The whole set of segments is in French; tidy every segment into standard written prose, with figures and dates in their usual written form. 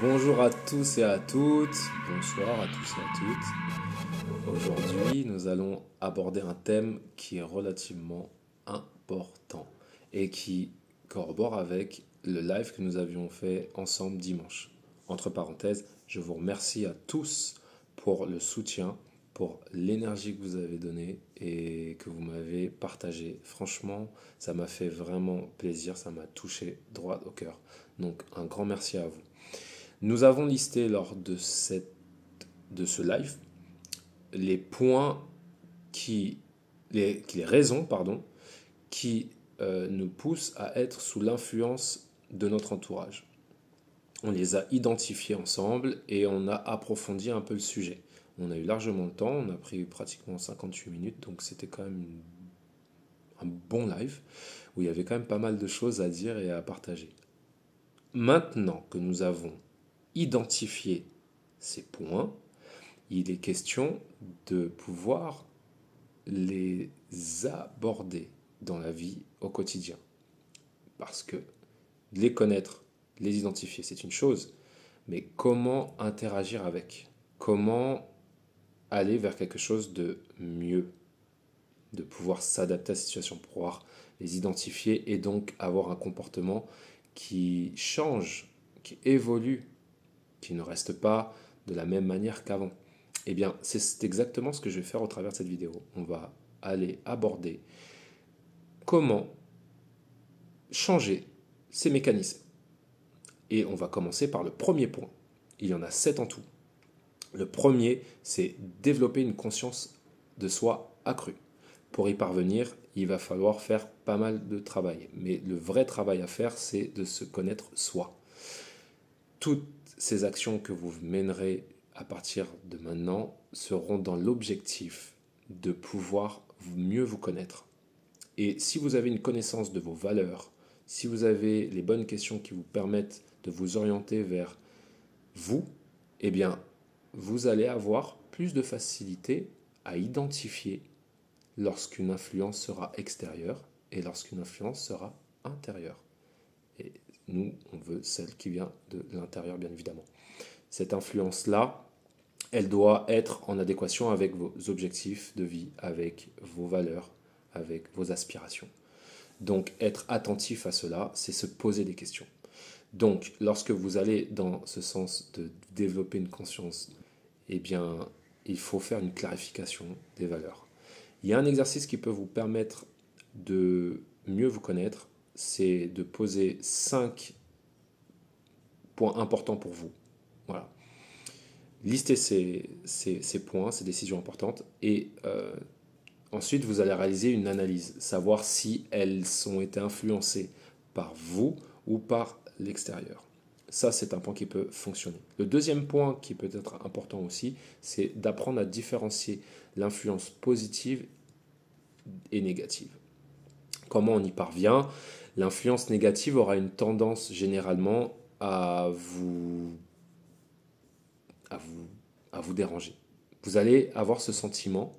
Bonjour à tous et à toutes, bonsoir à tous et à toutes. Aujourd'hui, nous allons aborder un thème qui est relativement important et qui corrobore avec le live que nous avions fait ensemble dimanche. Entre parenthèses, je vous remercie à tous pour le soutien, pour l'énergie que vous avez donnée et que vous m'avez partagée. Franchement, ça m'a fait vraiment plaisir, ça m'a touché droit au cœur. Donc un grand merci à vous. Nous avons listé lors de ce live les points les raisons, pardon, qui nous poussent à être sous l'influence de notre entourage. On les a identifiés ensemble et on a approfondi un peu le sujet. On a eu largement le temps, on a pris pratiquement 58 minutes, donc c'était quand même un bon live où il y avait quand même pas mal de choses à dire et à partager. Maintenant que nous avons identifié ces points, il est question de pouvoir les aborder dans la vie au quotidien. Parce que les connaître, les identifier, c'est une chose, mais comment interagir avec? Comment aller vers quelque chose de mieux? De pouvoir s'adapter à la situation, pour pouvoir les identifier et donc avoir un comportement qui change, qui évolue, qui ne reste pas de la même manière qu'avant. Eh bien, c'est exactement ce que je vais faire au travers de cette vidéo. On va aller aborder comment changer ces mécanismes. Et on va commencer par le premier point. Il y en a 7 en tout. Le premier, c'est développer une conscience de soi accrue. Pour y parvenir, il va falloir faire pas mal de travail. Mais le vrai travail à faire, c'est de se connaître soi. Toutes ces actions que vous mènerez à partir de maintenant seront dans l'objectif de pouvoir mieux vous connaître. Et si vous avez une connaissance de vos valeurs, si vous avez les bonnes questions qui vous permettent de vous orienter vers vous, eh bien, vous allez avoir plus de facilité à identifier lorsqu'une influence sera extérieure et lorsqu'une influence sera intérieure. Et nous, on veut celle qui vient de l'intérieur, bien évidemment. Cette influence-là, elle doit être en adéquation avec vos objectifs de vie, avec vos valeurs, avec vos aspirations. Donc, être attentif à cela, c'est se poser des questions. Donc, lorsque vous allez dans ce sens de développer une conscience, eh bien, il faut faire une clarification des valeurs. Il y a un exercice qui peut vous permettre de mieux vous connaître, c'est de poser 5 points importants pour vous. Voilà. Listez ces points, ces décisions importantes, et ensuite vous allez réaliser une analyse, savoir si elles ont été influencées par vous ou par l'extérieur. Ça, c'est un point qui peut fonctionner. Le deuxième point qui peut être important aussi, c'est d'apprendre à différencier l'influence positive et négative. Comment on y parvient? L'influence négative aura une tendance généralement à vous, à vous déranger. Vous allez avoir ce sentiment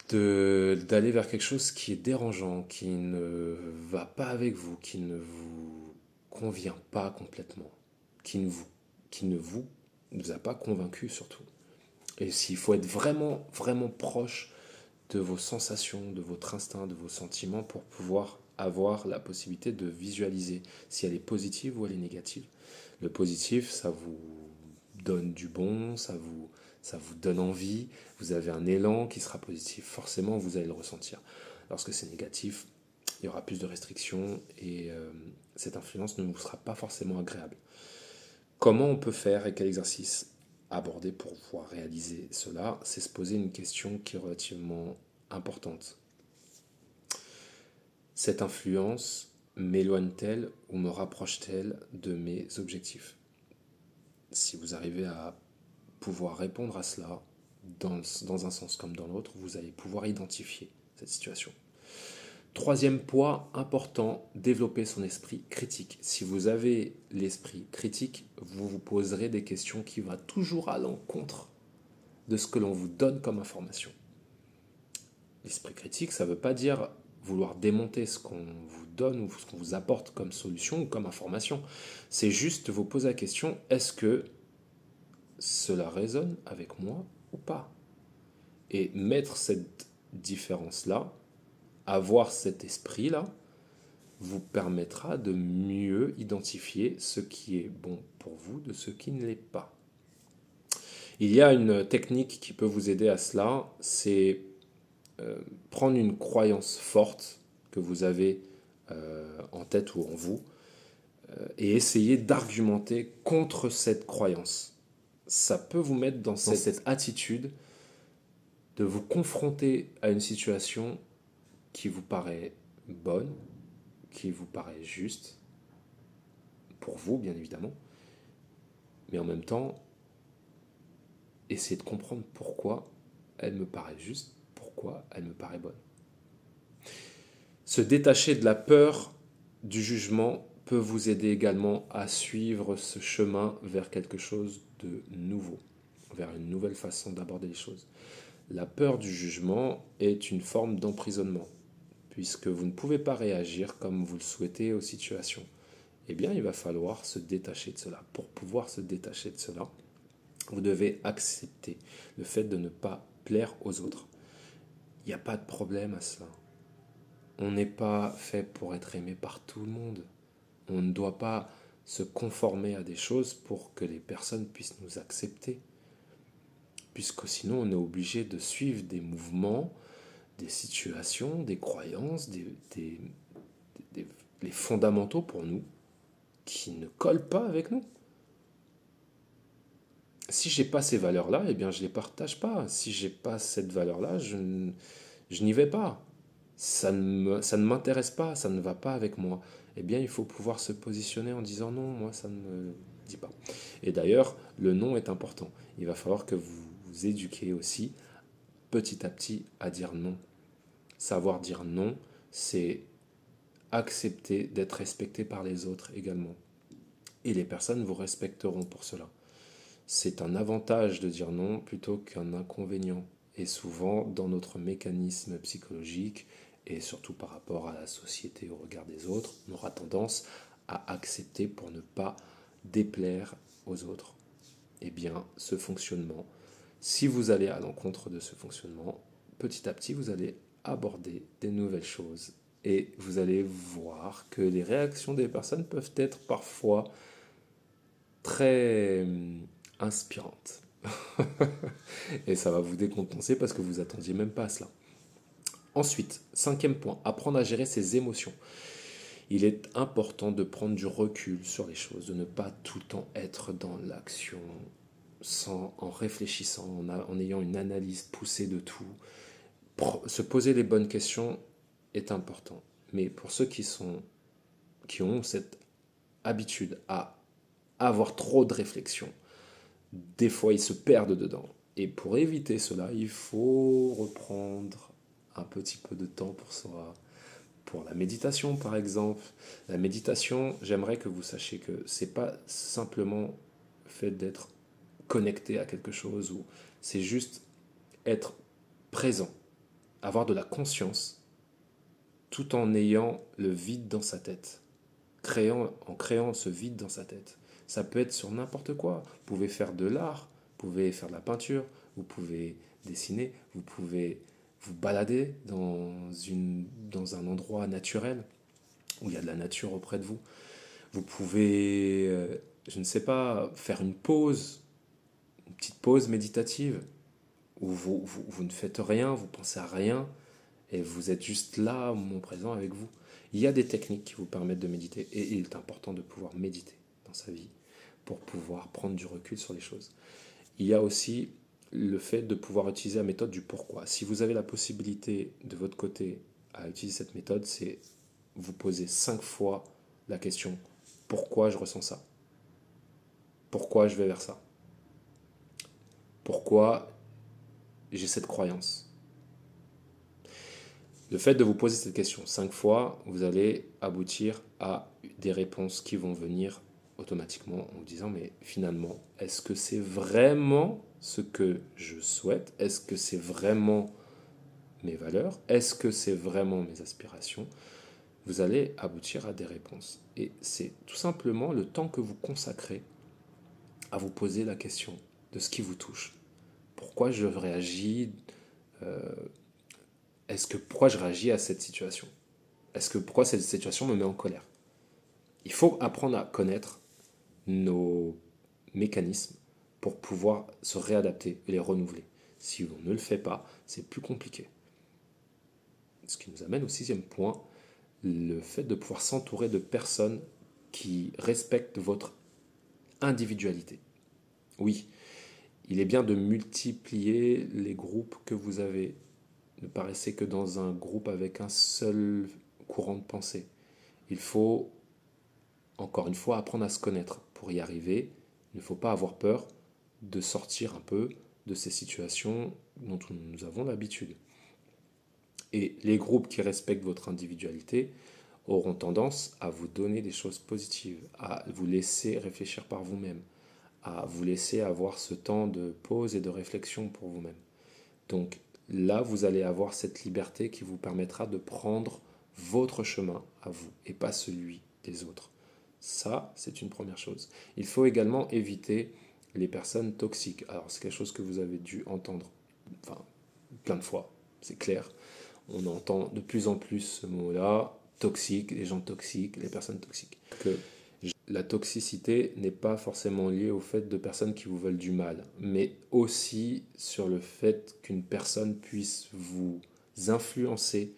d'aller vers quelque chose qui est dérangeant, qui ne va pas avec vous, qui ne vous convient pas complètement, qui ne vous a pas convaincu surtout. Et s'il faut être vraiment, vraiment proche de vos sensations, de votre instinct, de vos sentiments pour pouvoir avoir la possibilité de visualiser si elle est positive ou elle est négative. Le positif, ça vous donne du bon, ça vous donne envie, vous avez un élan qui sera positif, forcément vous allez le ressentir. Lorsque c'est négatif, il y aura plus de restrictions et cette influence ne vous sera pas forcément agréable. Comment on peut faire et quel exercice aborder pour pouvoir réaliser cela? C'est se poser une question qui est relativement importante. Cette influence m'éloigne-t-elle ou me rapproche-t-elle de mes objectifs? Si vous arrivez à pouvoir répondre à cela dans un sens comme dans l'autre, vous allez pouvoir identifier cette situation. Troisième point important, développer son esprit critique. Si vous avez l'esprit critique, vous vous poserez des questions qui vont toujours à l'encontre de ce que l'on vous donne comme information. L'esprit critique, ça ne veut pas dire vouloir démonter ce qu'on vous donne ou ce qu'on vous apporte comme solution ou comme information. C'est juste vous poser la question, est-ce que cela résonne avec moi ou pas? Et mettre cette différence-là, avoir cet esprit-là, vous permettra de mieux identifier ce qui est bon pour vous de ce qui ne l'est pas. Il y a une technique qui peut vous aider à cela, c'est prendre une croyance forte que vous avez en tête ou en vous et essayer d'argumenter contre cette croyance. Ça peut vous mettre dans cette attitude de vous confronter à une situation qui vous paraît bonne, qui vous paraît juste, pour vous bien évidemment, mais en même temps, essayer de comprendre pourquoi elle me paraît juste, pourquoi elle me paraît bonne. Se détacher de la peur du jugement peut vous aider également à suivre ce chemin vers quelque chose de nouveau, vers une nouvelle façon d'aborder les choses. La peur du jugement est une forme d'emprisonnement, puisque vous ne pouvez pas réagir comme vous le souhaitez aux situations. Eh bien, il va falloir se détacher de cela. Pour pouvoir se détacher de cela, vous devez accepter le fait de ne pas plaire aux autres. Il n'y a pas de problème à cela. On n'est pas fait pour être aimé par tout le monde. On ne doit pas se conformer à des choses pour que les personnes puissent nous accepter. Puisque sinon, on est obligé de suivre des mouvements, des situations, des croyances, les fondamentaux pour nous qui ne collent pas avec nous. Si j'ai pas ces valeurs-là, eh bien je les partage pas. Si j'ai pas cette valeur-là, je n'y vais pas. Ça ne m'intéresse pas, ça ne va pas avec moi. Eh bien, il faut pouvoir se positionner en disant non, moi ça ne me dit pas. Et d'ailleurs, le non est important. Il va falloir que vous vous éduquiez aussi petit à petit à dire non. Savoir dire non, c'est accepter d'être respecté par les autres également. Et les personnes vous respecteront pour cela. C'est un avantage de dire non plutôt qu'un inconvénient. Et souvent, dans notre mécanisme psychologique, et surtout par rapport à la société au regard des autres, on aura tendance à accepter pour ne pas déplaire aux autres. Eh bien, ce fonctionnement, si vous allez à l'encontre de ce fonctionnement, petit à petit, vous allez aborder des nouvelles choses et vous allez voir que les réactions des personnes peuvent être parfois très inspirantes. Et ça va vous décompenser parce que vous attendiez même pas à cela. Ensuite, 5e point, apprendre à gérer ses émotions. Il est important de prendre du recul sur les choses, de ne pas tout le temps être dans l'action, en réfléchissant, en ayant une analyse poussée de tout. Se poser les bonnes questions est important. Mais pour ceux qui ont cette habitude à avoir trop de réflexion, des fois ils se perdent dedans. Et pour éviter cela, il faut reprendre un petit peu de temps pour soi. Pour la méditation, par exemple. La méditation, j'aimerais que vous sachiez que c'est pas simplement fait d'être connecté à quelque chose, ou c'est juste être présent, avoir de la conscience, tout en ayant le vide dans sa tête, en créant ce vide dans sa tête. Ça peut être sur n'importe quoi. Vous pouvez faire de l'art, vous pouvez faire de la peinture, vous pouvez dessiner, vous pouvez vous balader dans un endroit naturel où il y a de la nature auprès de vous. Vous pouvez, je ne sais pas, faire une petite pause méditative où vous ne faites rien, vous pensez à rien et vous êtes juste là au moment présent avec vous. Il y a des techniques qui vous permettent de méditer et il est important de pouvoir méditer dans sa vie pour pouvoir prendre du recul sur les choses. Il y a aussi le fait de pouvoir utiliser la méthode du pourquoi. Si vous avez la possibilité de votre côté à utiliser cette méthode, c'est vous poser 5 fois la question pourquoi je ressens ça? Pourquoi je vais vers ça? Pourquoi j'ai cette croyance? Le fait de vous poser cette question 5 fois, vous allez aboutir à des réponses qui vont venir automatiquement en vous disant mais finalement, est-ce que c'est vraiment ce que je souhaite? Est-ce que c'est vraiment mes valeurs? Est-ce que c'est vraiment mes aspirations? Vous allez aboutir à des réponses. Et c'est tout simplement le temps que vous consacrez à vous poser la question de ce qui vous touche. Pourquoi je réagis pourquoi je réagis à cette situation? Pourquoi cette situation me met en colère? Il faut apprendre à connaître nos mécanismes pour pouvoir se réadapter et les renouveler. Si on ne le fait pas, c'est plus compliqué. Ce qui nous amène au 6e point, le fait de pouvoir s'entourer de personnes qui respectent votre individualité. Oui, il est bien de multiplier les groupes que vous avez. Ne paraissez que dans un groupe avec un seul courant de pensée. Il faut, encore une fois, apprendre à se connaître. Pour y arriver, il ne faut pas avoir peur de sortir un peu de ces situations dont nous avons l'habitude. Et les groupes qui respectent votre individualité auront tendance à vous donner des choses positives, à vous laisser réfléchir par vous-même, à vous laisser avoir ce temps de pause et de réflexion pour vous-même. Donc là, vous allez avoir cette liberté qui vous permettra de prendre votre chemin à vous et pas celui des autres. Ça, c'est une première chose. Il faut également éviter les personnes toxiques. Alors, c'est quelque chose que vous avez dû entendre plein de fois, c'est clair. On entend de plus en plus ce mot-là, toxique, les gens toxiques, les personnes toxiques. Que la toxicité n'est pas forcément liée au fait de personnes qui vous veulent du mal, mais aussi sur le fait qu'une personne puisse vous influencer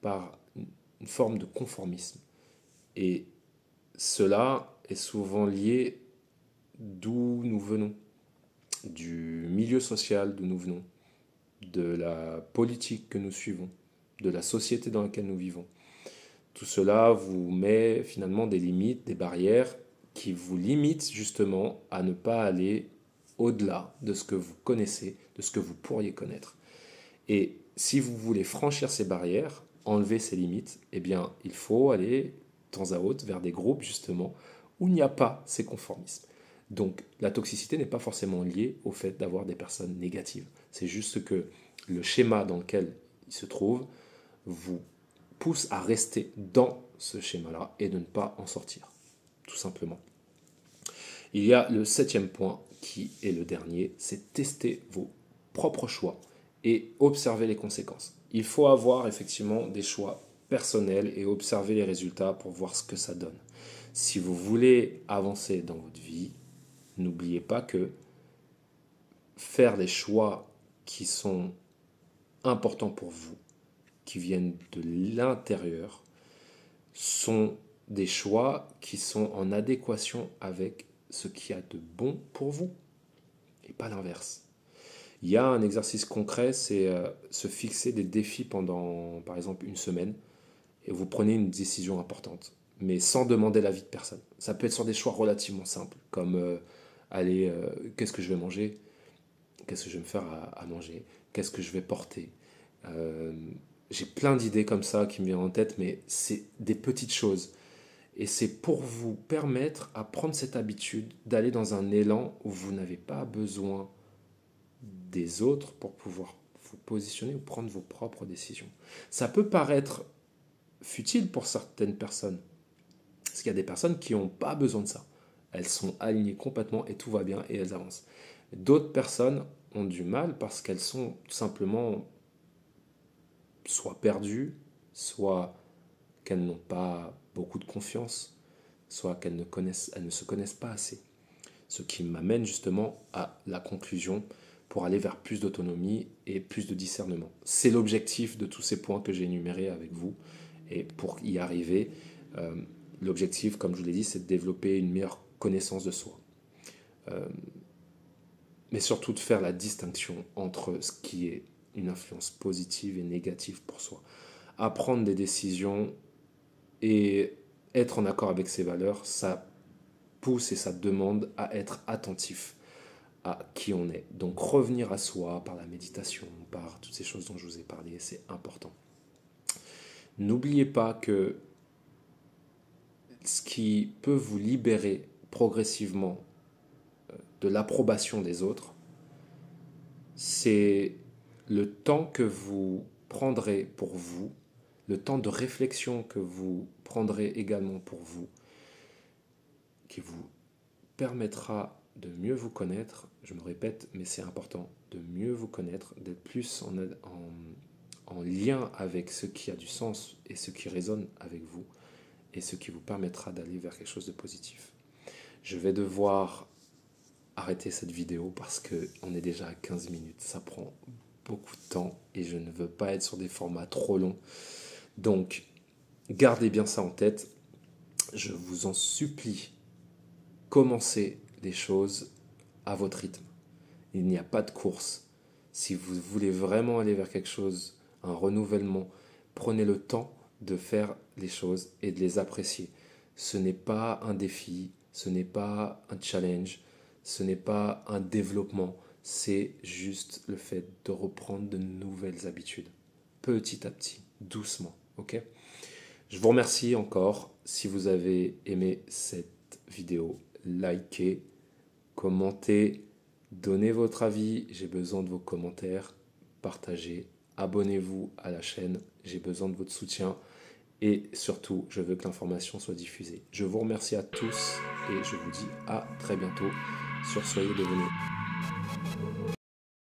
par une forme de conformisme. Et cela est souvent lié d'où nous venons, du milieu social d'où nous venons, de la politique que nous suivons, de la société dans laquelle nous vivons. Tout cela vous met finalement des limites, des barrières qui vous limitent justement à ne pas aller au-delà de ce que vous connaissez, de ce que vous pourriez connaître. Et si vous voulez franchir ces barrières, enlever ces limites, eh bien, il faut aller de temps à autre vers des groupes justement où il n'y a pas ces conformismes. Donc la toxicité n'est pas forcément liée au fait d'avoir des personnes négatives. C'est juste que le schéma dans lequel il se trouve vous pousse à rester dans ce schéma-là et de ne pas en sortir, tout simplement. Il y a le 7e point qui est le dernier, c'est tester vos propres choix et observer les conséquences. Il faut avoir effectivement des choix personnels et observer les résultats pour voir ce que ça donne. Si vous voulez avancer dans votre vie, n'oubliez pas que faire les choix qui sont importants pour vous, qui viennent de l'intérieur, sont des choix qui sont en adéquation avec ce qu'il y a de bon pour vous et pas l'inverse. Il y a un exercice concret, c'est se fixer des défis pendant, par exemple, une semaine et vous prenez une décision importante, mais sans demander l'avis de personne. Ça peut être sur des choix relativement simples, comme qu'est-ce que je vais manger? Qu'est-ce que je vais me faire à manger? Qu'est-ce que je vais porter? J'ai plein d'idées comme ça qui me viennent en tête, mais c'est des petites choses. Et c'est pour vous permettre à prendre cette habitude d'aller dans un élan où vous n'avez pas besoin des autres pour pouvoir vous positionner ou prendre vos propres décisions. Ça peut paraître futile pour certaines personnes, parce qu'il y a des personnes qui n'ont pas besoin de ça. Elles sont alignées complètement et tout va bien et elles avancent. D'autres personnes ont du mal parce qu'elles sont tout simplement soit perdues, soit qu'elles n'ont pas beaucoup de confiance, soit qu'elles ne se connaissent pas assez. Ce qui m'amène justement à la conclusion pour aller vers plus d'autonomie et plus de discernement. C'est l'objectif de tous ces points que j'ai énumérés avec vous. Et pour y arriver, l'objectif, comme je vous l'ai dit, c'est de développer une meilleure connaissance de soi. Mais surtout de faire la distinction entre ce qui est une influence positive et négative pour soi. À prendre des décisions et être en accord avec ses valeurs, ça pousse et ça demande à être attentif à qui on est. Donc revenir à soi par la méditation, par toutes ces choses dont je vous ai parlé, c'est important. N'oubliez pas que ce qui peut vous libérer progressivement de l'approbation des autres, c'est le temps que vous prendrez pour vous, le temps de réflexion que vous prendrez également pour vous, qui vous permettra de mieux vous connaître, je me répète, mais c'est important, de mieux vous connaître, d'être plus en lien avec ce qui a du sens et ce qui résonne avec vous, et ce qui vous permettra d'aller vers quelque chose de positif. Je vais devoir arrêter cette vidéo parce qu'on est déjà à 15 minutes. Ça prend beaucoup de temps et je ne veux pas être sur des formats trop longs. Donc, gardez bien ça en tête. Je vous en supplie, commencez les choses à votre rythme. Il n'y a pas de course. Si vous voulez vraiment aller vers quelque chose, un renouvellement, prenez le temps de faire les choses et de les apprécier. Ce n'est pas un défi, ce n'est pas un challenge, ce n'est pas un développement, c'est juste le fait de reprendre de nouvelles habitudes, petit à petit, doucement, ok? Je vous remercie encore. Si vous avez aimé cette vidéo, likez, commentez, donnez votre avis, j'ai besoin de vos commentaires, partagez, abonnez-vous à la chaîne, j'ai besoin de votre soutien et surtout, je veux que l'information soit diffusée. Je vous remercie à tous et je vous dis à très bientôt sur Soyez Devenus.